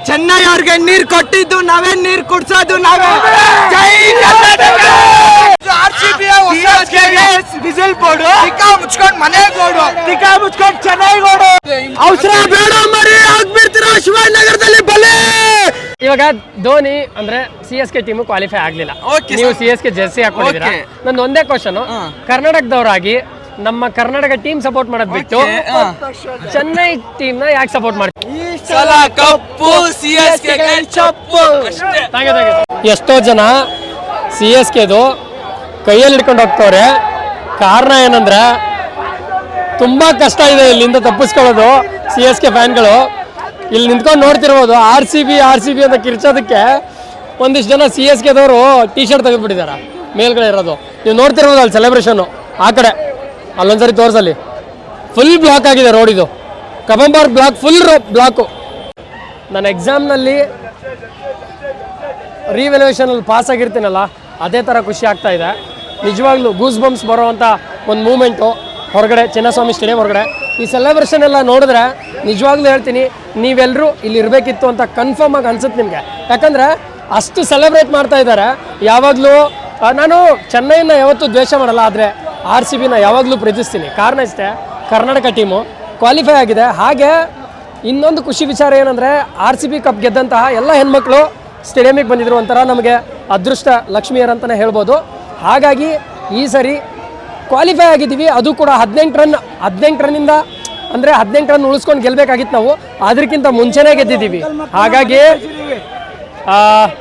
ಚೆನ್ನೈ ಅವ್ರಿಗೆ ನೀರ್ ಕೊಟ್ಟಿದ್ದು ನಾವೇ, ನೀರ್ ಕುಡ್ಸೋದು ನಾವೇ. ಜೈ ಕರ್ನಾಟಕ. ವಿಸಿಲ್ ಬೋರ್ಡು ಮುಚ್ಕೊಂಡು ಮನೆಗೆ ಗೋಡು, ಮುಚ್ಕೊಂಡು ಚೆನ್ನೈ ಗೋಡು. ಅವಸರ ಬೇಡ ಮರಿ, ಆಗ್ಬಿಡ್ತೀರ ಶಿವಾಜಿನಗರದಲ್ಲಿ ಬಲೆ. ಇವಾಗ ಧೋನಿ ಅಂದ್ರೆ CSK ಟೀಮ್ ಕ್ವಾಲಿಫೈ ಆಗ್ಲಿಲ್ಲ, ನೀವು CSK ಜೆರ್ಸಿ ಹಾಕೊಂಡಿದ್ದೀರಾ. ನಂದು ಒಂದೇ ಕ್ವಶನ್, ಕರ್ನಾಟಕದವರಾಗಿ ನಮ್ಮ ಕರ್ನಾಟಕ ಟೀಮ್ ಸಪೋರ್ಟ್ ಮಾಡೋದ್ ಬಿಟ್ಟು ಚೆನ್ನೈ ಟೀಮ್ ನ ಯಾಕೆ ಸಪೋರ್ಟ್ ಮಾಡ್ತೀವಿ? ಎಷ್ಟೋ ಜನ CSKದು ಕೈಯಲ್ಲಿ ಹಿಡ್ಕೊಂಡು ಹೋಗ್ತವ್ರೆ. ಕಾರಣ ಏನಂದ್ರೆ ತುಂಬಾ ಕಷ್ಟ ಇದೆ ಇಲ್ಲಿಂದ ತಪ್ಪಿಸ್ಕೊಳ್ಳೋದು. CSK ಫ್ಯಾನ್ಗಳು ಇಲ್ಲಿ ನಿಂತ್ಕೊಂಡು ನೋಡ್ತಿರ್ಬೋದು, RCB ಅಂತ ಕಿರ್ಚೋದಕ್ಕೆ ಒಂದಿಷ್ಟು ಜನ CSKದವರು ಟಿ ಶರ್ಟ್ ತೆಗೆದ್ಬಿಟ್ಟಿದ್ದಾರೆ ಮೇಲ್ಗಡೆ ಇರೋದು. ನೀವು ನೋಡ್ತಿರ್ಬೋದು ಅಲ್ಲಿ ಸೆಲೆಬ್ರೇಷನ್ನು. ಆ ಕಡೆ ಅಲ್ಲೊಂದ್ಸರಿ ತೋರಿಸಲಿ, ಫುಲ್ ಬ್ಲಾಕ್ ಆಗಿದೆ ರೋಡ್. ಇದು ಕಬಂಬಾರ್ ಬ್ಲಾಕ್, ಫುಲ್ ಬ್ಲಾಕು. ನಾನು ಎಕ್ಸಾಮ್ನಲ್ಲಿ ರಿವ್ಯಾಲ್ಯೂಯೇಷನಲ್ಲಿ ಪಾಸ್ ಆಗಿರ್ತೀನಲ್ಲ, ಅದೇ ಥರ ಖುಷಿ ಆಗ್ತಾ ಇದೆ ನಿಜವಾಗ್ಲೂ. ಗೂಸ್ ಬಂಪ್ಸ್ ಬರೋವಂಥ ಒಂದು ಮೂಮೆಂಟು ಹೊರಗಡೆ, ಚಿನ್ನಸ್ವಾಮಿ ಸ್ಟೇಡಿಯಂ ಹೊರಗಡೆ. ಈ ಸೆಲೆಬ್ರೇಷನ್ ಎಲ್ಲ ನೋಡಿದ್ರೆ ನಿಜವಾಗ್ಲೂ ಹೇಳ್ತೀನಿ, ನೀವೆಲ್ಲರೂ ಇಲ್ಲಿ ಇರಬೇಕಿತ್ತು ಅಂತ ಕನ್ಫರ್ಮ್ ಆಗಿ ಅನ್ಸುತ್ತೆ ನಿಮಗೆ. ಯಾಕಂದರೆ ಅಷ್ಟು ಸೆಲೆಬ್ರೇಟ್ ಮಾಡ್ತಾ ಇದ್ದಾರೆ. ಯಾವಾಗಲೂ ನಾನು ಚೆನ್ನೈನ ಯಾವತ್ತೂ ದ್ವೇಷ ಮಾಡಲ್ಲ, ಆದರೆ RCBನ ಯಾವಾಗಲೂ ಪ್ರೀತಿಸ್ತೀನಿ. ಕಾರಣ ಇಷ್ಟೇ, ಕರ್ನಾಟಕ ಟೀಮು ಕ್ವಾಲಿಫೈ ಆಗಿದೆ. ಹಾಗೆ ಇನ್ನೊಂದು ಖುಷಿ ವಿಚಾರ ಏನಂದರೆ RCB ಕಪ್ ಗೆದ್ದಂತಹ ಎಲ್ಲ ಹೆಣ್ಮಕ್ಳು ಸ್ಟೇಡಿಯಮಿಗೆ ಬಂದಿದ್ರು. ಒಂಥರ ನಮಗೆ ಅದೃಷ್ಟ ಲಕ್ಷ್ಮಿಯರ್ ಅಂತಲೇ ಹೇಳ್ಬೋದು. ಹಾಗಾಗಿ ಈ ಸರಿ ಕ್ವಾಲಿಫೈ ಆಗಿದ್ದೀವಿ. ಅದು ಕೂಡ 18 ರನ್ನಿಂದ, ಅಂದರೆ 18 ರನ್ ಉಳಿಸ್ಕೊಂಡು ಗೆಲ್ಲಬೇಕಾಗಿತ್ತು ನಾವು. ಅದಕ್ಕಿಂತ ಮುಂಚೆನೇ ಗೆದ್ದಿದ್ದೀವಿ. ಹಾಗಾಗಿ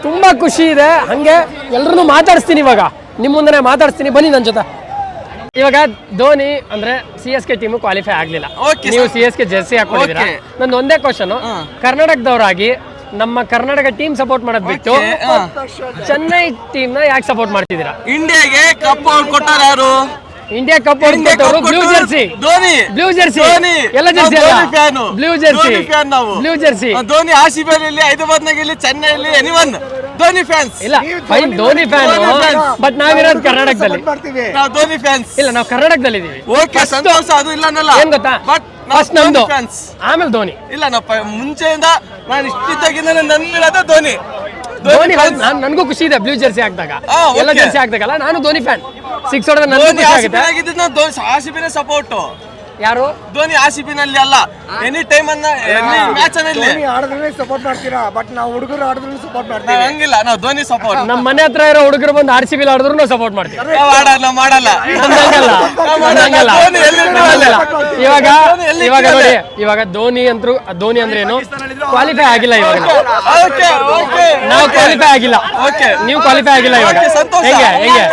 ತುಂಬ ಖುಷಿ ಇದೆ. ಹಾಗೆ ಎಲ್ಲರೂ ಮಾತಾಡಿಸ್ತೀನಿ, ಇವಾಗ ನಿಮ್ಮ ಮುಂದೆ ಮಾತಾಡಿಸ್ತೀನಿ, ಬನ್ನಿ ನನ್ನ ಜೊತೆ. ಇವಾಗ ಧೋನಿ ಅಂದ್ರೆ CSK ಟೀಮ್ ಕ್ವಾಲಿಫೈ ಆಗ್ಲಿಲ್ಲ, ನೀವು CSK ಜೆರ್ಸಿ ಹಾಕೊಂಡಿದ್ದೀರಾ. ನಂದು ಒಂದೇ ಕ್ವಶನ್, ಕರ್ನಾಟಕದವರಾಗಿ ನಮ್ಮ ಕರ್ನಾಟಕ ಟೀಮ್ ಸಪೋರ್ಟ್ ಮಾಡೋದ್ ಬಿಟ್ಟು ಚೆನ್ನೈ ಟೀಮ್ ನ ಯಾಕೆ ಸಪೋರ್ಟ್ ಮಾಡ್ತಿದ್ದೀರಾ? ಇಂಡಿಯಾಗೆ ಕಪ್ ಕೊಟ್ಟಾರ ಯಾರು? ಇಂಡಿಯಾ ಕಪ್ ಹೊಡೆದವರು ಬ್ಲೂ ಜೆರ್ಸಿ, ಬ್ಲೂ ಜೆರ್ಸಿ, ಎಲ್ಲ ಜೆರ್ಸಿ ಅಲ್ಲ, blue jersey, blue jersey. Dhoni RCB ಅಲ್ಲಿ, ಹೈದರಾಬಾದ್ನಾಗ, ಚೆನ್ನೈಯಲ್ಲಿ, ಎನಿವನ್ ಧೋನಿ ಫ್ಯಾನ್ಸ್ ಇಲ್ಲ. ಫೈನ್, ಧೋನಿ ಫ್ಯಾನ್, ಬಟ್ ನಾವಿರೋದು ಕರ್ನಾಟಕದಲ್ಲಿ. ನಾವು ಧೋನಿ ಫ್ಯಾನ್ಸ್ ಇಲ್ಲ, ನಾವು ಕರ್ನಾಟಕದಲ್ಲಿ ಇದೀವಿ. ಓಕೆ, ಸಂತೋಷ. ಅದು ಇಲ್ಲ ಅನ್ನಲ್ಲ, ಏನ್ ಗೊತ್ತಾ, ಬಟ್ ಫಸ್ಟ್ ನಮ್ದು, ಆಮೇಲೆ ಧೋನಿ. ಇಲ್ಲ, ನಾವು ಮುಂಚೆಯಿಂದ ನಾನು ಇಷ್ಟಿದ್ದಾಗಿಂದ ನಂಬಿರೋದು ಧೋನಿ. ಧೋನಿ ನನಗೂ ಖುಷಿ ಇದೆ ಬ್ಲೂ ಜೆರ್ಸಿ ಹಾಕಿದಾಗ, ಎಲ್ಲ ಜೆರ್ಸಿ ಹಾಕಿದಾಗಲ್ಲ. ನಾನು ಧೋನಿ ಫ್ಯಾನ್. 6 ಹೊಡೆದ ನನಗೂ ಖುಷಿ ಆಗುತ್ತೆ. RCB support. ಯಾರು? ಧೋನಿ RCB ನಲ್ಲಿ ಅಲ್ಲ, ಎನಿ ಟೈಮ್ ಅನ್ನ, ಎನಿ ಮ್ಯಾಚ್ ಅಲ್ಲಿ ಆಡಿದ್ರೆ ಸಪೋರ್ಟ್ ಮಾಡ್ತೀರಾ, ಬಟ್ ನಾವು ಹುಡುಗರು ಆಡಿದ್ರು ಸಪೋರ್ಟ್ ಮಾಡ್ತೀವಿ. ಹಂಗಿಲ್ಲ, ನಾವು ಧೋನಿ ಸಪೋರ್ಟ್. ನಮ್ಮ ಮನೆ ಹತ್ರ ಇರೋ ಹುಡುಗರು ಬಂದು RCB ಆಡಿದ್ರು ನಾವು ಸಪೋರ್ಟ್ ಮಾಡ್ತೀವಿ. ಮಾಡಲ್ಲ. ಇವಾಗ ನೋಡಿ, ಇವಾಗ ಧೋನಿ ಅಂದ್ರೆ ಏನು, ಕ್ವಾಲಿಫೈ ಆಗಿಲ್ಲ. ಇವಾಗ ನಾವು ಕ್ವಾಲಿಫೈ ಆಗಿಲ್ಲ, ನೀವು ಕ್ವಾಲಿಫೈ ಆಗಿಲ್ಲ. ಇವಾಗ ಹೆಂಗೆ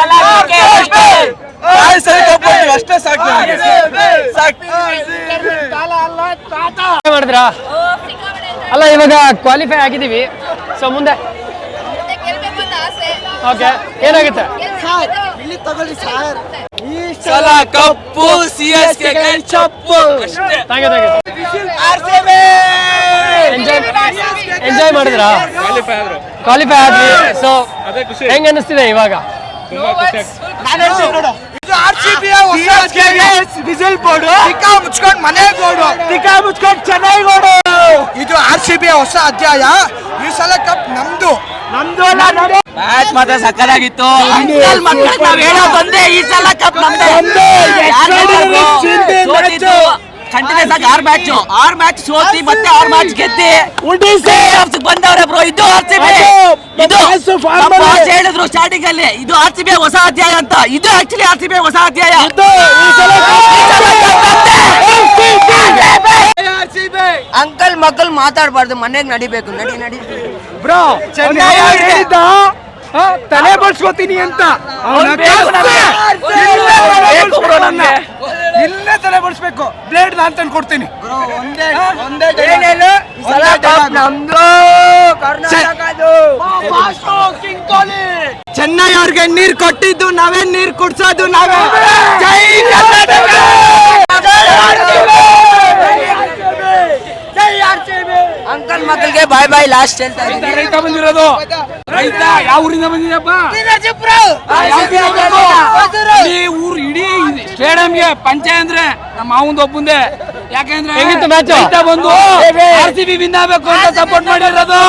ಅಷ್ಟೇ ಸಾಕು ಮಾಡಿದ್ರಾ? ಅಲ್ಲ, ಇವಾಗ ಕ್ವಾಲಿಫೈ ಆಗಿದ್ದೀವಿ, ಸೊ ಮುಂದೆ ಓಕೆ ಏನಾಗುತ್ತೆ? ಕಪ್ಪು CSK ಚಪ್ಪು. ಎಂಜಾಯ್ ಮಾಡಿದ್ರಾ? ಕ್ವಾಲಿಫೈ ಆದ್ವಿ. ಸೊ ಹೆಂಗ ಅನಿಸ್ತಿದೆ ಇವಾಗ? ವಿಸಿಲ್ ಬೋರ್ಡು ಮುಚ್ಕೊಂಡು ಮನೆಗೆ ಗೋಡು, ಮುಚ್ಕೊಂಡು ಚೆನ್ನೈ ಗೋಡು. ಇದು RCB ಹೊಸ ಅಧ್ಯಾಯ. ಈ ಸಲ ಕಪ್ ನಮ್ದು. ಮ್ಯಾಚ್ ಮಾತ್ರ ಸಕ್ಕತ್ತಾಗಿತ್ತು. ಬಂದೆ, ಈ ಸಲ ಕಪ್ ನಮ್ದೇ. ಕಂಟಿನ್ಯೂಸ್ ಆಗಿ 6 ಮ್ಯಾಚ್ ಸೋತಿ, ಮತ್ತೆ 6 ಮ್ಯಾಚ್ ಗೆದ್ದಿ ಬಂದವ್ರೆ ಬ್ರೋ. ಇದು RCB. ಇದು ಹೇಳಿದ್ರು ಸ್ಟಾರ್ಟಿಂಗ್ ಅಲ್ಲಿ, ಇದು RCB ಹೊಸ ಅಧ್ಯಾಯ ಅಂತ. ಇದು ಆಕ್ಚುಲಿ RCB ಹೊಸ ಅಧ್ಯಾಯ. ಅಂಕಲ್ ಮಕ್ಕಳು ಮಾತಾಡಬಾರ್ದು, ಮನೆಗೆ ನಡಿಬೇಕು. ನಡಿ ಬ್ರೋ, ಚೆನ್ನೈ ಹೇಳಿದ್ದ ತಲೆ ಬಡ್ಸ್ಕೊತೀನಿ ಅಂತ. ಇಲ್ಲೇ ತಲೆ ಬಡ್ಸ್ಬೇಕು. ಬ್ಲೇಡ್ ನಾನು ತಂದು ಕೊಡ್ತೀನಿ. ಚೆನ್ನೈ ಅವ್ರಿಗೆ ನೀರ್ ಕೊಟ್ಟಿದ್ದು ನಾವೇ, ನೀರ್ ಕುಡ್ಸೋದು ನಾವೇ. ಜೈ ಕರ್ನಾಟಕ. ಅಂಕಲ್ ಮಕ್ಕಳಿಗೆ ಬಾಯ್ ಬಾಯ್ ಲಾಸ್ಟ್ ಹೇಳ್ತಾ ಇದ್ದೀನಿ. ರೈತ ಬಂದಿರೋದು ರೈತ ಯಾವ ಊರಿಂದ ಬಂದಿದೆಯಪ್ಪ ಊರು ಇಡೀ ಸ್ಟೇಡಿಯಂಗೆ ಪಂಚೆ ಅಂದ್ರೆ ನಮ್ಮ ಮಾವಂದು ಒಬ್ಬಂದೆ ಯಾಕಂದ್ರೆ ಹೆಂಗಿತ್ತು match? ರೈತ ಬಂದು RCB ವಿನ್ ಆಗ್ಬೇಕು ಅಂತ ಸಪೋರ್ಟ್ ಮಾಡಿರೋದು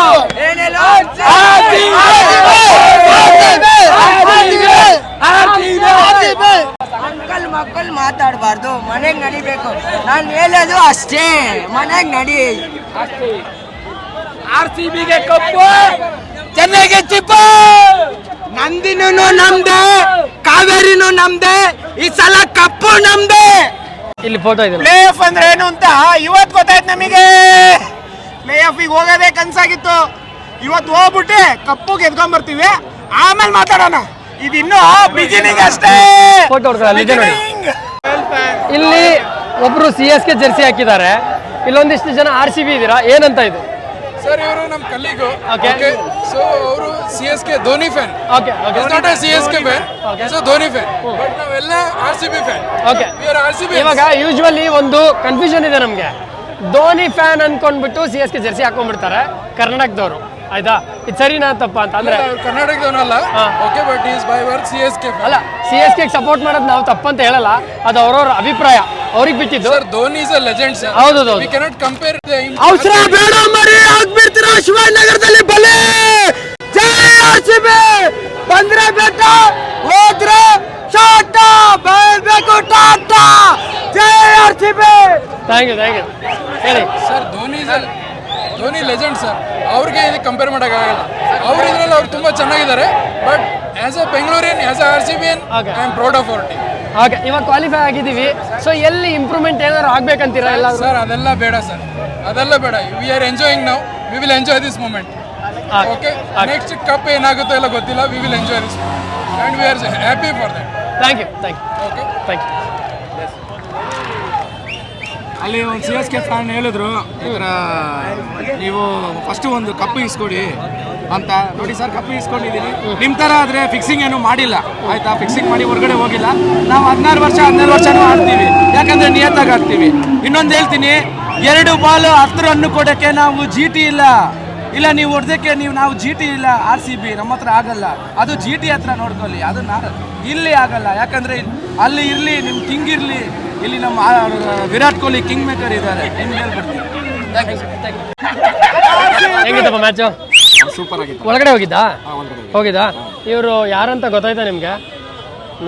ಅಂಕಲ್ ಮಕ್ಕಳು ಮಾತಾಡಬಾರ್ದು, ಮನೆಗ್ ನಡಿಬೇಕು. ನಾನು ಹೇಳೋದು ಅಷ್ಟೇ, ಮನೆಗ್ ನಡಿ. RCBಗೆ ಕಪ್ಪು, ಚೆನ್ನೈಗೆ ಚಿಪ್ಪು. ನಂದಿನೂ ನಮ್ದೆ, ಕಾವೇರಿನೂ ನಮ್ದೆ, ಈ ಸಲ ಕಪ್ಪು ನಮ್ದೆ. ಇಲ್ಲಿ ಫೋಟೋ ಇದೆ ಪ್ಲೇ ಆಫ್ ಅಂದ್ರೆ ಏನು ಅಂತ ಇವತ್ತು ಗೊತ್ತಾಯ್ತು ನಮಗೆ. ಪ್ಲೇ ಆಫ್ ಗೆ ಹೋಗೋದೇ ಕನ್ಸಾಗಿತ್ತು. ಇವತ್ತು ಹೋಗ್ಬಿಟ್ಟೆ ಕಪ್ಪು ಗೆದ್ಕೊಂಡ್ ಬರ್ತೀವಿ, ಆಮೇಲೆ ಮಾತಾಡೋಣ. ಇದಿನ್ನು ಬಿಗಿನಿಂಗ್ ಅಷ್ಟೇ. ಫೋಟೋ ಅಲ್ಲಿ ಇದೆ ನೋಡಿ. ಇಲ್ಲಿ ಒಬ್ರು CSK ಜೆರ್ಸಿ ಹಾಕಿದ್ದಾರೆ, ಇಲ್ಲೊಂದಿಷ್ಟು ಜನ RCB ಇದ್ದೀರಾ, ಏನಂತ ಇದು? ಸರ್ ಇವರು ನಮ್ಮ ಕಲ್ಲಿಗು. Okay. ಸೊ ಅವರು CSK Dhoni fan. Okay okay is not A CSK fan, Okay. So Dhoni fan. But ನಾವೆಲ್ಲ RCB fan. Okay. We are RCB. ಇವಾಗ ಯೂಶ್ವಲಿ ಒಂದು ಕನ್ಫ್ಯೂಷನ್ ಇದೆ ನಮಗೆ, ಧೋನಿ ಫ್ಯಾನ್ ಅನ್ಕೊಂಡ್ಬಿಟ್ಟು CSK ಜೆರ್ಸಿ ಹಾಕೊಂಡ್ಬಿಡ್ತಾರೆ ಕರ್ನಾಟಕದವರು, ಆಯ್ತಾ? ಇದು ಸರಿನಾ ತಪ್ಪಾ ಅಂತ ಅಂದ್ರೆ? ಕರ್ನಾಟಕದವನಲ್ಲ. ಹಾ. Okay, but is by work CSK fan. ಅಲ್ಲ, CSK ಸಪೋರ್ಟ್ ಮಾಡೋದು ನಾವು ತಪ್ಪಂತ ಹೇಳಲ್ಲ, ಅದು ಅವ್ರವ್ರ ಅಭಿಪ್ರಾಯ, ಅವ್ರಿಗೆ ಬಿಟ್ಟಿದ್ದು. Sir Dhoni is a legend sir. ಹೌದು. ವಿ ಕ್ಯಾನಾಟ್ ಕಂಪೇರ್ ಅವಸರ ಬೇಡ ಮರಿ, ಆಗ್ಬಿಡ್ತೀರಾ ಶಿವಾಜಿನಗರದಲ್ಲಿ ಬಲೆ. ಜೈ RCB. ಬಂದ್ರೆ ಬೆಟ್ಟ, ಹೋದ್ರೆ ಶಾಟ, ಬೆಳಬೇಕು ಟಾಟಾ. ಜೈ RCB. ಥ್ಯಾಂಕ್ ಯು ಹೇಳಿ. Sir Dhoni legend sir. ಅವ್ರಿಗೆ ಇದಕ್ಕೆ ಕಂಪೇರ್ ಮಾಡೋಕ್ಕಾಗಲ್ಲ. ಅವ್ರು ಇದ್ರಲ್ಲಿ ಅವ್ರು ತುಂಬ ಚೆನ್ನಾಗಿದ್ದಾರೆ. But as a Bengalurian, as a RCBಯನ್, Okay. I am proud of our team. Okay, ಇವಾಗ ಕ್ವಾಲಿಫೈ ಆಗಿದ್ದೀವಿ, ಸೊ ಎಲ್ಲಿ ಇಂಪ್ರೂವ್ಮೆಂಟ್ ಏನಾದ್ರು ಆಗ್ಬೇಕಂತೀರಾ? ಎಲ್ಲ ಸರ್ ಅದೆಲ್ಲ ಬೇಡ ಸರ್, ಅದೆಲ್ಲ ಬೇಡ. We are enjoying now, we will enjoy this moment. Okay, next cup ಏನಾಗುತ್ತೋ ಎಲ್ಲ ಗೊತ್ತಿಲ್ಲ. V will enjoy this and we are happy for that. Thank you okay, thank you. ಅಲ್ಲಿ ಒಂದು CSK ಫ್ಯಾನ್ ಹೇಳಿದ್ರು, ಈ ಥರ ನೀವು ಫಸ್ಟು ಒಂದು ಕಪ್ಪು ಇಸ್ಕೊಡಿ ಅಂತ. ನೋಡಿ ಸರ್, ಕಪ್ಪು ಇಸ್ಕೊಂಡಿದ್ದೀನಿ. ನಿಮ್ಮ ಥರ ಆದರೆ ಫಿಕ್ಸಿಂಗ್ ಏನು ಮಾಡಿಲ್ಲ, ಆಯ್ತಾ? ಫಿಕ್ಸಿಂಗ್ ಮಾಡಿ ಹೊರಗಡೆ ಹೋಗಿಲ್ಲ. ನಾವು 17 ವರ್ಷನೂ ಆಡ್ತೀವಿ, ಯಾಕಂದರೆ ನಿಯತ್ತಾಗಿ ಆಡ್ತೀವಿ. ಇನ್ನೊಂದು ಹೇಳ್ತೀನಿ, 2 ಬಾಲ್ 10 ರನ್ ಕೊಡೋಕ್ಕೆ ನಾವು GT ಇಲ್ಲ ನೀವು ಹೊಡೆದಕ್ಕೆ ನಾವು GT ಇಲ್ಲ. RCB ನಮ್ಮ ಹತ್ರ ಆಗಲ್ಲ, ಅದು GT ಹತ್ರ ನೋಡ್ಕೊಳ್ಳಿ. ಅದು ಇಲ್ಲಿ ಆಗಲ್ಲ, ಯಾಕಂದರೆ ಅಲ್ಲಿ ಇರಲಿ ನಿಮ್ಮ ಕಿಂಗ್ ಇರಲಿ, ಇಲ್ಲಿ ನಮ್ಮ ವಿರಾಟ್ ಕೊಹ್ಲಿ ಕಿಂಗ್ ಮೇಕರ್ ಇದ್ದಾರೆ. ಹೆಂಗಿತ್ತಪ್ಪ ಮ್ಯಾಚು? ಸೂಪರ್ ಆಗಿತ್ತು. ಒಳಗಡೆ ಹೋಗಿದ್ದಾ? ಇವರು ಯಾರಂತ ಗೊತ್ತಾಯ್ತಾ ನಿಮಗೆ?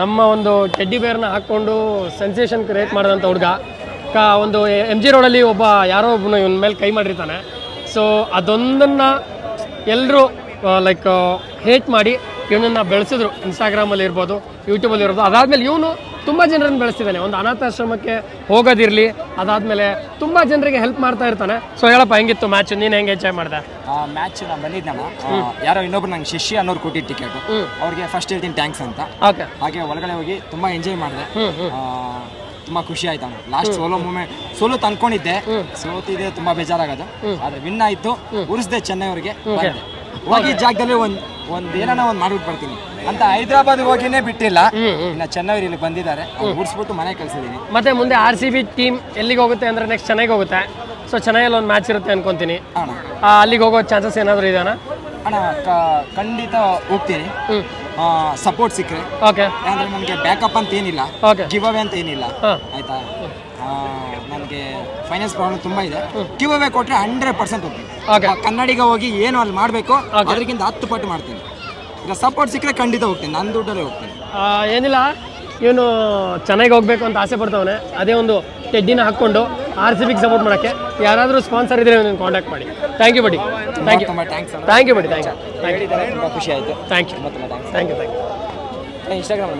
ನಮ್ಮ ಒಂದು ಟೆಡ್ಡಿ ಬೇರ್ನ ಹಾಕ್ಕೊಂಡು ಸೆನ್ಸೇಷನ್ ಕ್ರಿಯೇಟ್ ಮಾಡಿದಂಥ ಹುಡುಗ. ಒಂದು MG ರೋಡಲ್ಲಿ ಯಾರೋ ಒಬ್ಬನು ಇವನ ಮೇಲೆ ಕೈ ಮಾಡಿರ್ತಾನೆ. ಸೊ ಅದೊಂದನ್ನು ಎಲ್ಲರೂ ಲೈಕ್ ಹೇಟ್ ಮಾಡಿ ಇವನನ್ನು ಬೆಳೆಸಿದ್ರು. ಇನ್ಸ್ಟಾಗ್ರಾಮಲ್ಲಿ ಇರ್ಬೋದು, ಯೂಟ್ಯೂಬಲ್ಲಿ ಇರ್ಬೋದು. ಅದಾದಮೇಲೆ ಇವನು ತುಂಬ ಜನರನ್ನು ಬೆಳೆಸ್ತಿದ್ದಾನೆ. ಒಂದು ಅನಾಥಾಶ್ರಮಕ್ಕೆ ಹೋಗೋದಿರಲಿ, ಅದಾದಮೇಲೆ ತುಂಬ ಜನರಿಗೆ ಹೆಲ್ಪ್ ಮಾಡ್ತಾ ಇರ್ತಾನೆ. ಸೊ ಹೇಳಪ್ಪ, ಹೆಂಗಿತ್ತು ಮ್ಯಾಚ್? ನೀನು ಹೆಂಗೆ ಎಂಜಾಯ್ ಮಾಡಿದೆ? ಮ್ಯಾಚ್ ನಾನು ಬಂದಿದ್ದಮ್ಮ, ಯಾರೋ ಇನ್ನೊಬ್ರು ನಂಗೆ ಶಿಷ್ಯ ಅನ್ನೋರು ಕೊಟ್ಟಿದ್ದು ಟಿಕೆಟ್. ಅವ್ರಿಗೆ ಫಸ್ಟ್ ಹೇಳ್ತೀನಿ ಥ್ಯಾಂಕ್ಸ್ ಅಂತ. ಓಕೆ. ಹಾಗೆ ಒಳಗಡೆ ಹೋಗಿ ತುಂಬ ಎಂಜಾಯ್ ಮಾಡಿದೆ. ತುಂಬ ಖುಷಿ ಆಯ್ತು. ಲಾಸ್ಟ್ ಸೋಲು ತಂದ್ಕೊಂಡಿದ್ದೆ, ಸೋತಿದೆ, ತುಂಬ ಬೇಜಾರಾಗೋದು. ಆದರೆ ವಿನ್ ಆಯಿತು, ಉರಿಸ್ದೆ ಚೆನ್ನೈ ಅವ್ರಿಗೆ. ಹೋಗಿ ಜಾಗದಲ್ಲಿ ಒಂದು ಏನಾನ ಒಂದು ಮಾಡ್ಬಿಟ್ಟು ಬರ್ತೀನಿ ಅಂತ ಹೈದರಾಬಾದ್ ಹೋಗಿನೇ ಬಿಟ್ಟಿಲ್ಲ. ಇನ್ನು ಚೆನ್ನೈ ಇಲ್ಲಿ ಬಂದಿದ್ದಾರೆ, ಉರ್ಸ್ಬಿಟ್ಟು ಮನೆ ಕಳ್ಸಿದ್ದೀನಿ. ಮತ್ತೆ ಮುಂದೆ RCB ಟೀಮ್ ಎಲ್ಲಿಗೆ ಹೋಗುತ್ತೆ ಅಂದರೆ ನೆಕ್ಸ್ಟ್ ಚೆನ್ನೈಗೆ ಹೋಗುತ್ತೆ. ಸೊ ಚೆನ್ನೈಯಲ್ಲಿ ಒಂದು ಮ್ಯಾಚ್ ಇರುತ್ತೆ ಅನ್ಕೊಂತೀನಿ. ಅಲ್ಲಿಗೆ ಹೋಗೋ ಚಾನ್ಸಸ್ ಏನಾದರೂ ಇದೆಯಾ ಅಣ್ಣ? ಖಂಡಿತ ಹೋಗ್ತೀನಿ, ಸಪೋರ್ಟ್ ಸಿಕ್ಕರೆ. ಓಕೆ. ಅಂದರೆ ನನಗೆ ಬ್ಯಾಕಪ್ ಅಂತ ಏನಿಲ್ಲ, ಓಕೆ, ಗಿವ್ ಅವೇ ಅಂತ ಏನಿಲ್ಲ, ಆಯ್ತಾ? ನನಗೆ ಫೈನಾನ್ಸ್ ಪ್ರಾಬ್ಲಮ್ ತುಂಬ ಇದೆ. ಗಿವ್ ಅವೇ ಕೊಟ್ಟರೆ 100% ಹೋಗ್ತೀನಿ. ಕನ್ನಡಿಗ ಹೋಗಿ ಏನು ಅಲ್ಲಿ ಮಾಡಬೇಕು ಅದಕ್ಕಿಂತ 10 ಪಟ್ಟು ಮಾಡ್ತೀನಿ. ಈಗ ಸಪೋರ್ಟ್ ಸಿಕ್ಕರೆ ಖಂಡಿತ ಹೋಗ್ತೀನಿ, ನನ್ನ ದುಡ್ಡಲ್ಲೇ ಹೋಗ್ತೀನಿ. ಏನಿಲ್ಲ, ಇವನು ಚೆನ್ನಾಗಿ ಹೋಗ್ಬೇಕು ಅಂತ ಆಸೆ ಪಡ್ತವನೆ. ಅದೇ ಒಂದು ಟೆಡ್ಡಿನ ಹಾಕ್ಕೊಂಡು RCBಗೆ ಸಪೋರ್ಟ್ ಮಾಡೋಕ್ಕೆ ಯಾರಾದರೂ ಸ್ಪಾನ್ಸರ್ ಇದ್ದರೆ ನೀವು ಕಾಂಟ್ಯಾಕ್ಟ್ ಮಾಡಿ. Thank you buddy. Thank you buddy. ತುಂಬ ಖುಷಿ ಆಯಿತು. Thank you. ತುಂಬ ಥ್ಯಾಂಕ್ಸ್. Thank you. ಇನ್ಸ್ಟಾಗ್ರಾಮ್